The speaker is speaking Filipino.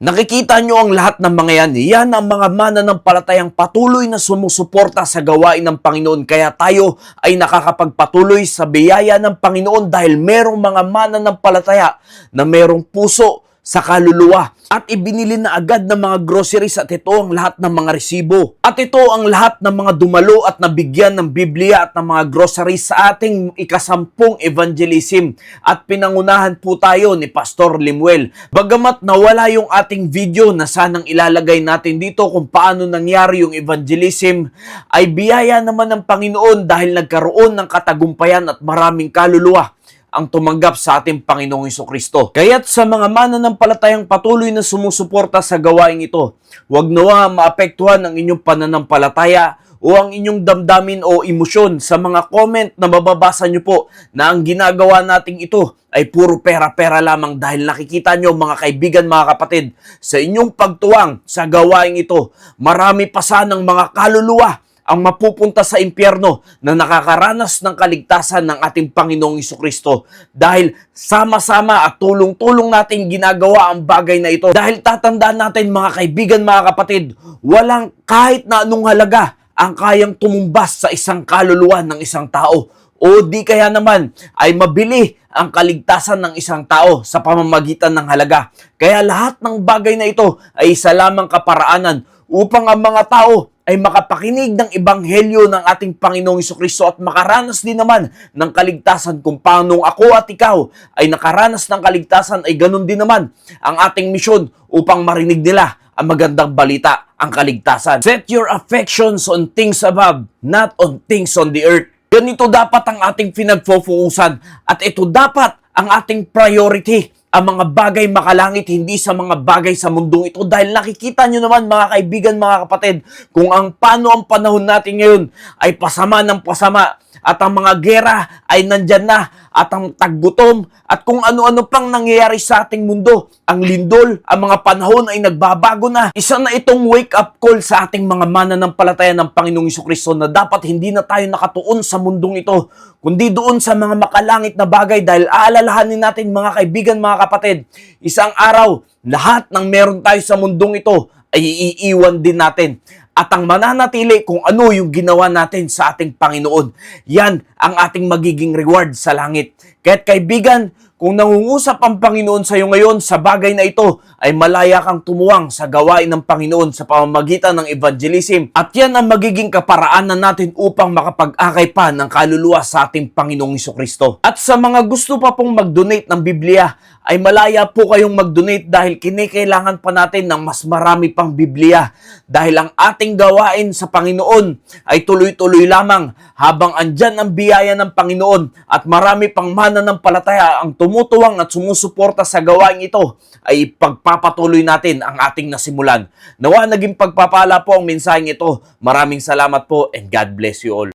Nakikita nyo ang lahat ng mga yan. Yan ang mga mananampalatayang patuloy na sumusuporta sa gawain ng Panginoon. Kaya tayo ay nakakapagpatuloy sa biyaya ng Panginoon dahil merong mga mananampalataya na merong puso sa kaluluwa. At ibinili na agad ng mga groceries at ito ang lahat ng mga resibo. At ito ang lahat ng mga dumalo at nabigyan ng Biblia at ng mga groceries sa ating ikasampung evangelism. At pinangunahan po tayo ni Pastor Limuel. Bagamat nawala yung ating video na sanang ilalagay natin dito kung paano nangyari yung evangelism, ay biyaya naman ng Panginoon dahil nagkaroon ng katagumpayan at maraming kaluluwa ang tumanggap sa ating Panginoong Hesukristo. Kaya't sa mga mananampalatayang patuloy na sumusuporta sa gawain ito, huwag nawa maapektuhan ang inyong pananampalataya o ang inyong damdamin o emosyon sa mga comment na mababasa nyo po na ang ginagawa nating ito ay puro pera-pera lamang dahil nakikita nyo mga kaibigan, mga kapatid, sa inyong pagtuwang sa gawain ito, marami pa sanang mga kaluluwa ang mapupunta sa impyerno na nakakaranas ng kaligtasan ng ating Panginoong Hesukristo dahil sama-sama at tulong-tulong natin ginagawa ang bagay na ito. Dahil tatandaan natin mga kaibigan, mga kapatid, walang kahit na anong halaga ang kayang tumumbas sa isang kaluluwa ng isang tao o di kaya naman ay mabili ang kaligtasan ng isang tao sa pamamagitan ng halaga. Kaya lahat ng bagay na ito ay isa lamang kaparaanan upang ang mga tao ay makapakinig ng ebanghelyo ng ating Panginoong Hesukristo at makaranas din naman ng kaligtasan. Kung paano ako at ikaw ay nakaranas ng kaligtasan, ay ganun din naman ang ating misyon upang marinig nila ang magandang balita, ang kaligtasan. Set your affections on things above, not on things on the earth. Ganito dapat ang ating pinagfofokusan at ito dapat ang ating priority, ang mga bagay makalangit, hindi sa mga bagay sa mundong ito. Dahil nakikita nyo naman mga kaibigan, mga kapatid, kung paano ang panahon natin ngayon ay pasama ng pasama at ang mga gera ay nandyan na at ang taggutom at kung ano-ano pang nangyayari sa ating mundo. Ang lindol, ang mga panahon ay nagbabago na. Isa na itong wake-up call sa ating mga mananampalataya ng Panginoong Hesukristo na dapat hindi na tayo nakatuon sa mundong ito, kundi doon sa mga makalangit na bagay dahil aalalahanin natin mga kaibigan, mga kapatid, isang araw, lahat ng meron tayo sa mundong ito ay iiwan din natin. At ang mananatili kung ano yung ginawa natin sa ating Panginoon. Yan ang ating magiging reward sa langit. Kaya't kaibigan, kung nangungusap ang Panginoon sa iyo ngayon sa bagay na ito, ay malaya kang tumuwang sa gawain ng Panginoon sa pamamagitan ng evangelism. At yan ang magiging kaparaanan natin upang makapag-akay pa ng kaluluwa sa ating Panginoong Hesukristo. At sa mga gusto pa pong mag-donate ng Biblia, ay malaya po kayong mag-donate dahil kinikailangan pa natin ng mas marami pang Biblia. Dahil ang ating gawain sa Panginoon ay tuloy-tuloy lamang habang andyan ang biyaya ng Panginoon at marami pang mananampalataya ang tumutuwang at sumusuporta sa gawain ito, ay pagpapatuloy natin ang ating nasimulan. Nawa naging pagpapala po ang mensaheng ito. Maraming salamat po and God bless you all.